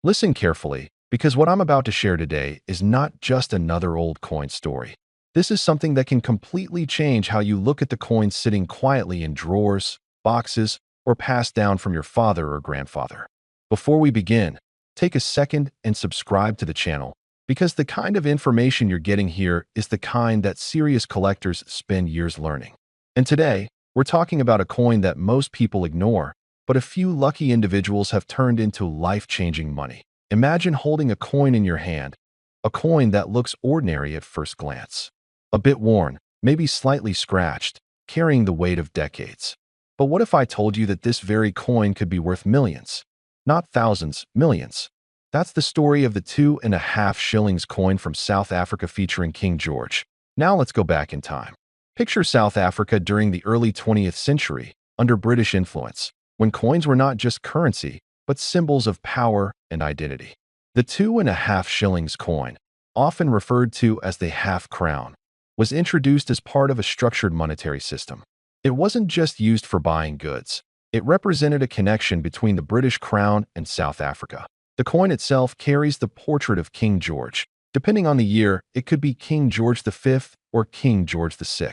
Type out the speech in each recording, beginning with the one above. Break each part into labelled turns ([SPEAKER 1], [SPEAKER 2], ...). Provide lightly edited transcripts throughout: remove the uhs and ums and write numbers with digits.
[SPEAKER 1] Listen carefully, because what I'm about to share today is not just another old coin story. This is something that can completely change how you look at the coins sitting quietly in drawers, boxes, or passed down from your father or grandfather. Before we begin, take a second and subscribe to the channel, because the kind of information you're getting here is the kind that serious collectors spend years learning. And today, we're talking about a coin that most people ignore, but a few lucky individuals have turned into life-changing money. Imagine holding a coin in your hand, a coin that looks ordinary at first glance. A bit worn, maybe slightly scratched, carrying the weight of decades. But what if I told you that this very coin could be worth millions? Not thousands, millions. That's the story of the 2.5 shillings coin from South Africa featuring King George. Now let's go back in time. Picture South Africa during the early 20th century, under British influence, when coins were not just currency, but symbols of power and identity. The 2.5 shillings coin, often referred to as the half crown, was introduced as part of a structured monetary system. It wasn't just used for buying goods. It represented a connection between the British Crown and South Africa. The coin itself carries the portrait of King George. Depending on the year, it could be King George V or King George VI.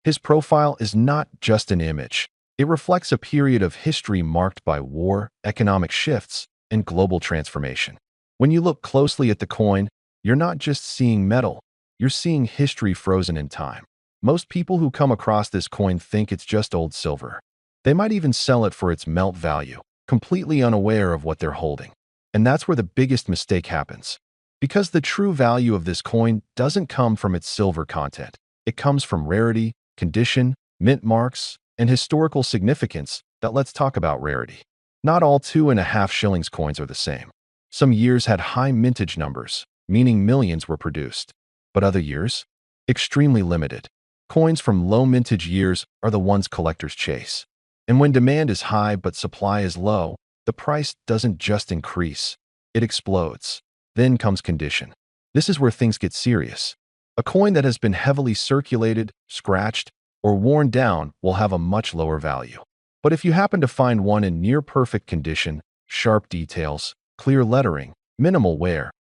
[SPEAKER 1] His profile is not just an image. It reflects a period of history marked by war, economic shifts, and global transformation. When you look closely at the coin, you're not just seeing metal, you're seeing history frozen in time. Most people who come across this coin think it's just old silver. They might even sell it for its melt value, completely unaware of what they're holding. And that's where the biggest mistake happens. Because the true value of this coin doesn't come from its silver content. It comes from rarity, condition, mint marks, and historical significance. That let's talk about rarity. Not all 2.5 shillings coins are the same. Some years had high mintage numbers, meaning millions were produced. But other years? Extremely limited. Coins from low mintage years are the ones collectors chase. And when demand is high but supply is low, the price doesn't just increase, it explodes. Then comes condition. This is where things get serious. A coin that has been heavily circulated, scratched, or worn down will have a much lower value. But if you happen to find one in near-perfect condition, sharp details, clear lettering, minimal wear,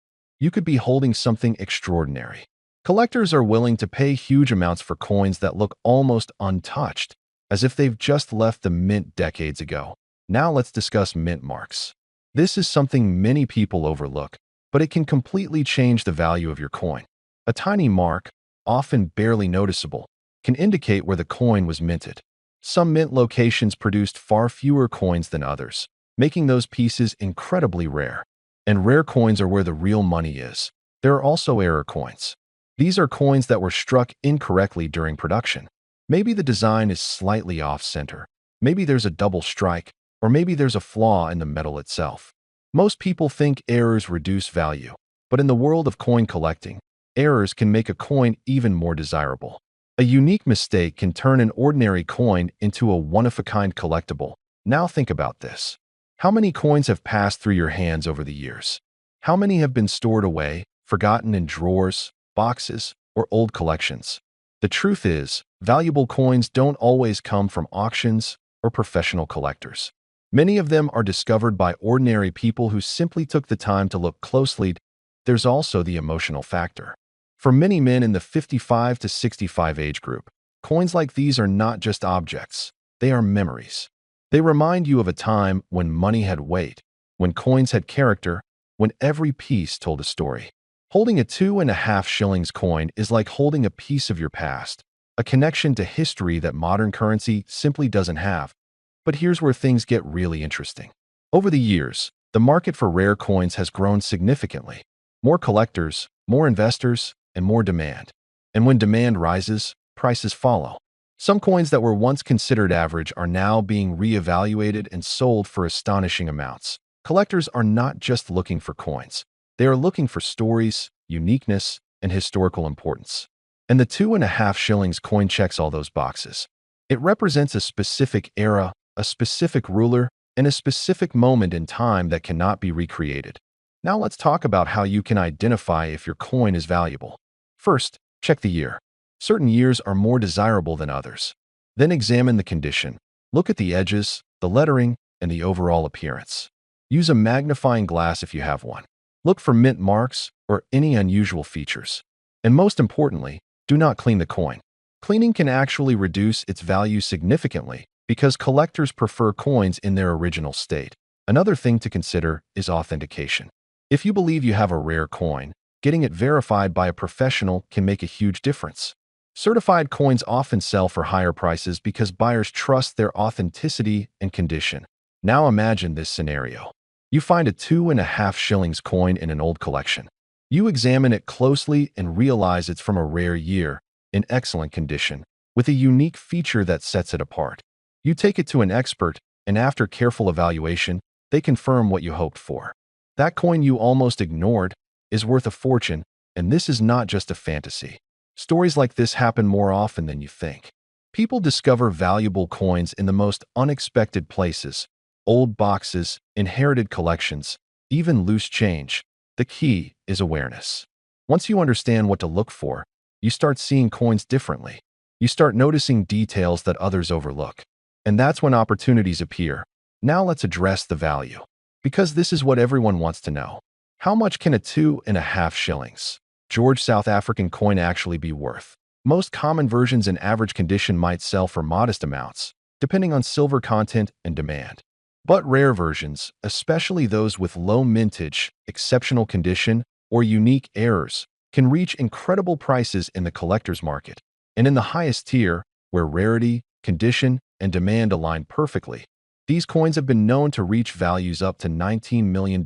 [SPEAKER 1] you could be holding something extraordinary. Collectors are willing to pay huge amounts for coins that look almost untouched, as if they've just left the mint decades ago. Now let's discuss mint marks. This is something many people overlook, but it can completely change the value of your coin. A tiny mark, often barely noticeable, can indicate where the coin was minted. Some mint locations produced far fewer coins than others, making those pieces incredibly rare. And rare coins are where the real money is. There are also error coins. These are coins that were struck incorrectly during production. Maybe the design is slightly off-center. Maybe there's a double strike, or maybe there's a flaw in the metal itself. Most people think errors reduce value, but in the world of coin collecting, errors can make a coin even more desirable. A unique mistake can turn an ordinary coin into a one-of-a-kind collectible. Now think about this. How many coins have passed through your hands over the years? How many have been stored away, forgotten in drawers, boxes, or old collections? The truth is, valuable coins don't always come from auctions or professional collectors. Many of them are discovered by ordinary people who simply took the time to look closely. There's also the emotional factor. For many men in the 55 to 65 age group, coins like these are not just objects, they are memories. They remind you of a time when money had weight, when coins had character, when every piece told a story. Holding a 2.5 shillings coin is like holding a piece of your past, a connection to history that modern currency simply doesn't have. But here's where things get really interesting. Over the years, the market for rare coins has grown significantly. More collectors, more investors, and more demand. And when demand rises, prices follow. Some coins that were once considered average are now being reevaluated and sold for astonishing amounts. Collectors are not just looking for coins. They are looking for stories, uniqueness, and historical importance. And the 2.5 shillings coin checks all those boxes. It represents a specific era, a specific ruler, and a specific moment in time that cannot be recreated. Now let's talk about how you can identify if your coin is valuable. First, check the year. Certain years are more desirable than others. Then examine the condition. Look at the edges, the lettering, and the overall appearance. Use a magnifying glass if you have one. Look for mint marks or any unusual features. And most importantly, do not clean the coin. Cleaning can actually reduce its value significantly because collectors prefer coins in their original state. Another thing to consider is authentication. If you believe you have a rare coin, getting it verified by a professional can make a huge difference. Certified coins often sell for higher prices because buyers trust their authenticity and condition. Now imagine this scenario. You find a 2.5 shillings coin in an old collection. You examine it closely and realize it's from a rare year, in excellent condition, with a unique feature that sets it apart. You take it to an expert, and after careful evaluation, they confirm what you hoped for. That coin you almost ignored is worth a fortune, and this is not just a fantasy. Stories like this happen more often than you think. People discover valuable coins in the most unexpected places: old boxes, inherited collections, even loose change. The key is awareness. Once you understand what to look for, you start seeing coins differently. You start noticing details that others overlook. And that's when opportunities appear. Now let's address the value. Because this is what everyone wants to know. How much can a 2.5 shillings George South African coin actually be worth? Most common versions in average condition might sell for modest amounts, depending on silver content and demand. But rare versions, especially those with low mintage, exceptional condition, or unique errors, can reach incredible prices in the collector's market. And in the highest tier, where rarity, condition, and demand align perfectly, these coins have been known to reach values up to $19 million.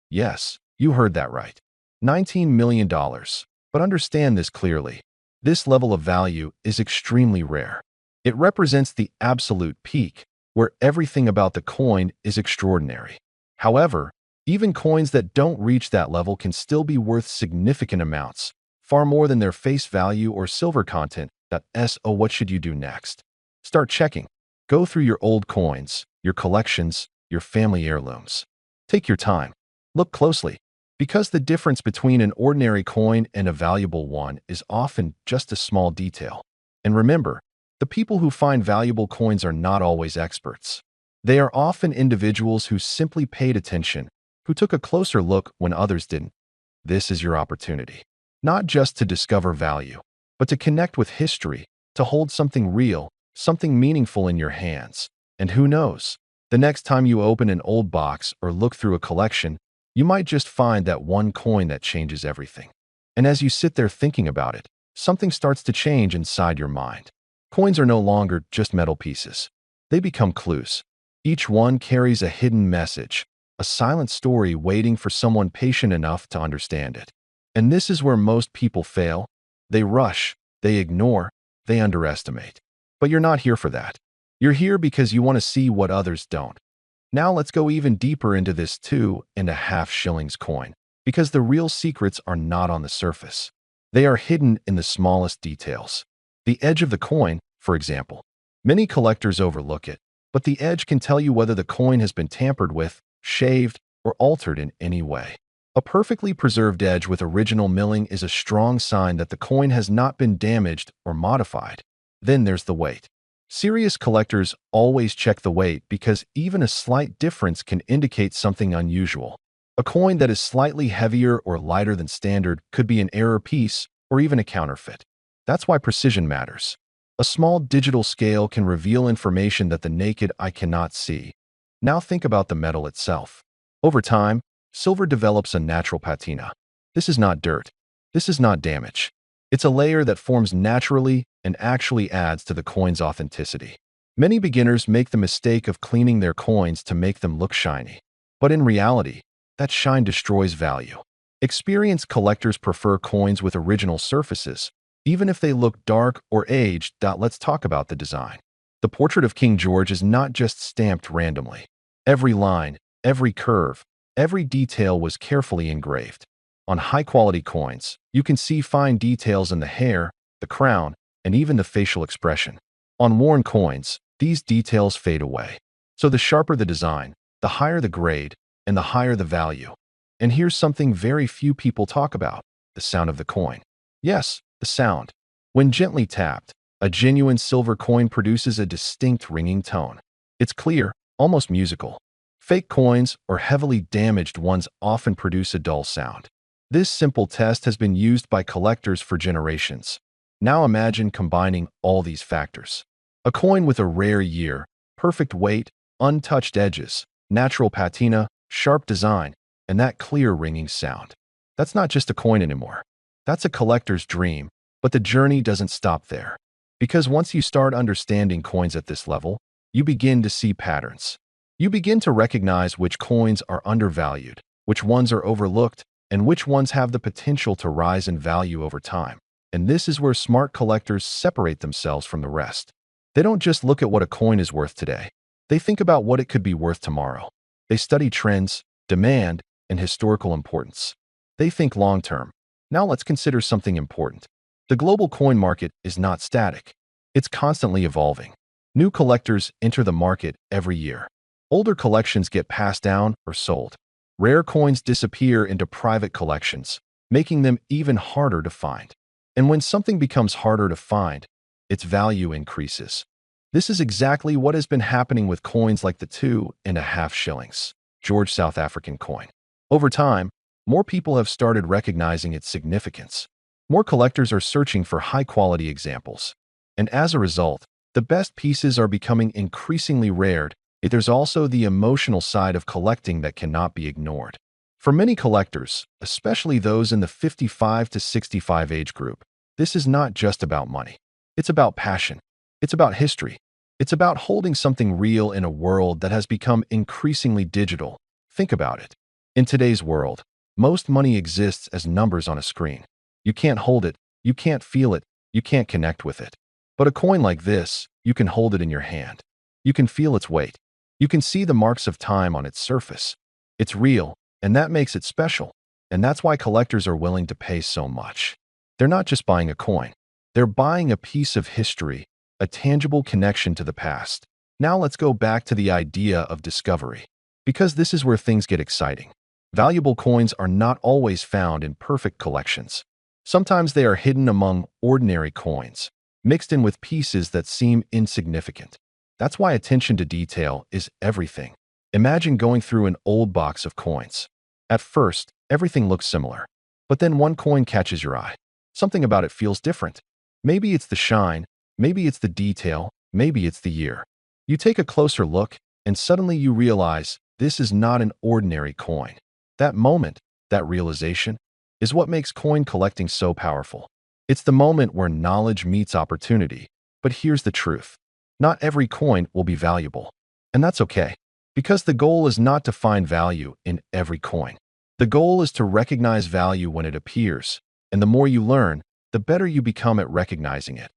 [SPEAKER 1] Yes, you heard that right. $19 million. But understand this clearly. This level of value is extremely rare. It represents the absolute peak, where everything about the coin is extraordinary. However, even coins that don't reach that level can still be worth significant amounts, far more than their face value or silver content. So what should you do next? Start checking. Go through your old coins, your collections, your family heirlooms. Take your time. Look closely, because the difference between an ordinary coin and a valuable one is often just a small detail. And remember, the people who find valuable coins are not always experts. They are often individuals who simply paid attention, who took a closer look when others didn't. This is your opportunity. Not just to discover value, but to connect with history, to hold something real, something meaningful in your hands. And who knows, the next time you open an old box or look through a collection, you might just find that one coin that changes everything. And as you sit there thinking about it, something starts to change inside your mind. Coins are no longer just metal pieces. They become clues. Each one carries a hidden message, a silent story waiting for someone patient enough to understand it. And this is where most people fail. They rush, they ignore, they underestimate. But you're not here for that. You're here because you want to see what others don't. Now let's go even deeper into this 2.5 shillings coin, because the real secrets are not on the surface. They are hidden in the smallest details. The edge of the coin, for example. Many collectors overlook it, but the edge can tell you whether the coin has been tampered with, shaved, or altered in any way. A perfectly preserved edge with original milling is a strong sign that the coin has not been damaged or modified. Then there's the weight. Serious collectors always check the weight because even a slight difference can indicate something unusual. A coin that is slightly heavier or lighter than standard could be an error piece or even a counterfeit. That's why precision matters. A small digital scale can reveal information that the naked eye cannot see. Now think about the metal itself. Over time, silver develops a natural patina. This is not dirt. This is not damage. It's a layer that forms naturally and actually adds to the coin's authenticity. Many beginners make the mistake of cleaning their coins to make them look shiny. But in reality, that shine destroys value. Experienced collectors prefer coins with original surfaces, even if they look dark or aged. Let's talk about the design. The portrait of King George is not just stamped randomly. Every line, every curve, every detail was carefully engraved. On high-quality coins, you can see fine details in the hair, the crown, and even the facial expression. On worn coins, these details fade away. So the sharper the design, the higher the grade, and the higher the value. And here's something very few people talk about: the sound of the coin. Yes, the sound. When gently tapped, a genuine silver coin produces a distinct ringing tone. It's clear, almost musical. Fake coins or heavily damaged ones often produce a dull sound. This simple test has been used by collectors for generations. Now imagine combining all these factors. A coin with a rare year, perfect weight, untouched edges, natural patina, sharp design, and that clear ringing sound. That's not just a coin anymore. That's a collector's dream, but the journey doesn't stop there. Because once you start understanding coins at this level, you begin to see patterns. You begin to recognize which coins are undervalued, which ones are overlooked, and which ones have the potential to rise in value over time. And this is where smart collectors separate themselves from the rest. They don't just look at what a coin is worth today. They think about what it could be worth tomorrow. They study trends, demand, and historical importance. They think long-term. Now let's consider something important. The global coin market is not static. It's constantly evolving. New collectors enter the market every year. Older collections get passed down or sold. Rare coins disappear into private collections, making them even harder to find. And when something becomes harder to find, its value increases. This is exactly what has been happening with coins like the 2.5 shillings, George South African coin. Over time, more people have started recognizing its significance. More collectors are searching for high-quality examples. And as a result, the best pieces are becoming increasingly rare. There's also the emotional side of collecting that cannot be ignored. For many collectors, especially those in the 55 to 65 age group, this is not just about money. It's about passion. It's about history. It's about holding something real in a world that has become increasingly digital. Think about it. In today's world, most money exists as numbers on a screen. You can't hold it, you can't feel it, you can't connect with it. But a coin like this, you can hold it in your hand. You can feel its weight. You can see the marks of time on its surface. It's real, and that makes it special. And that's why collectors are willing to pay so much. They're not just buying a coin. They're buying a piece of history, a tangible connection to the past. Now let's go back to the idea of discovery. Because this is where things get exciting. Valuable coins are not always found in perfect collections. Sometimes they are hidden among ordinary coins, mixed in with pieces that seem insignificant. That's why attention to detail is everything. Imagine going through an old box of coins. At first, everything looks similar. But then one coin catches your eye. Something about it feels different. Maybe it's the shine, maybe it's the detail, maybe it's the year. You take a closer look, and suddenly you realize this is not an ordinary coin. That moment, that realization, is what makes coin collecting so powerful. It's the moment where knowledge meets opportunity. But here's the truth. Not every coin will be valuable. And that's okay. Because the goal is not to find value in every coin. The goal is to recognize value when it appears. And the more you learn, the better you become at recognizing it.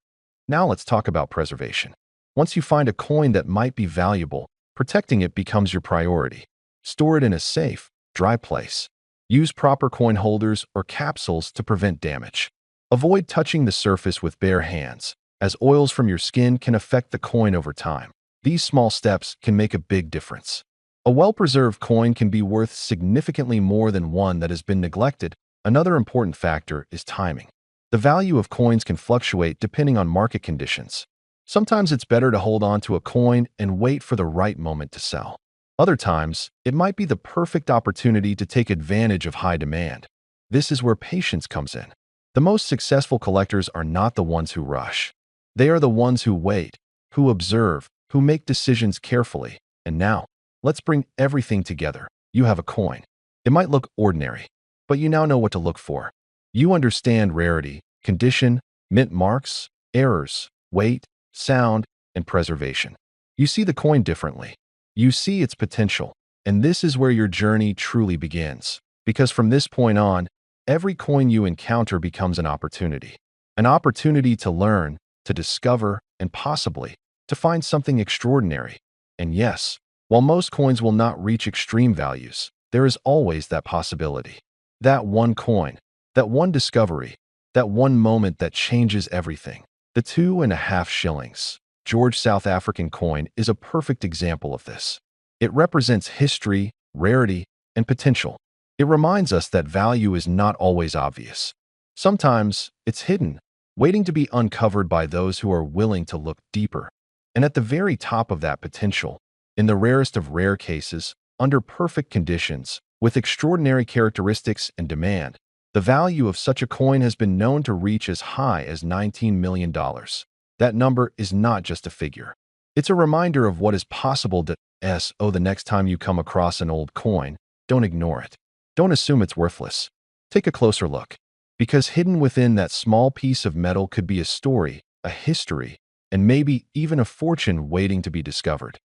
[SPEAKER 1] Now let's talk about preservation. Once you find a coin that might be valuable, protecting it becomes your priority. Store it in a safe, dry place. Use proper coin holders or capsules to prevent damage. Avoid touching the surface with bare hands, as oils from your skin can affect the coin over time. These small steps can make a big difference. A well-preserved coin can be worth significantly more than one that has been neglected. Another important factor is timing. The value of coins can fluctuate depending on market conditions. Sometimes it's better to hold on to a coin and wait for the right moment to sell. Other times, it might be the perfect opportunity to take advantage of high demand. This is where patience comes in. The most successful collectors are not the ones who rush. They are the ones who wait, who observe, who make decisions carefully. And now, let's bring everything together. You have a coin. It might look ordinary, but you now know what to look for. You understand rarity, condition, mint marks, errors, weight, sound, and preservation. You see the coin differently. You see its potential. And this is where your journey truly begins. Because from this point on, every coin you encounter becomes an opportunity. An opportunity to learn, to discover, and possibly to find something extraordinary. And yes, while most coins will not reach extreme values, there is always that possibility. That one coin, that one discovery, that one moment that changes everything. The 2.5 shillings, George South African coin is a perfect example of this. It represents history, rarity, and potential. It reminds us that value is not always obvious. Sometimes it's hidden, waiting to be uncovered by those who are willing to look deeper. And at the very top of that potential, in the rarest of rare cases, under perfect conditions, with extraordinary characteristics and demand. The value of such a coin has been known to reach as high as $19 million. That number is not just a figure. It's a reminder of what is possible to the next time you come across an old coin. Don't ignore it. Don't assume it's worthless. Take a closer look, because hidden within that small piece of metal could be a story, a history, and maybe even a fortune waiting to be discovered.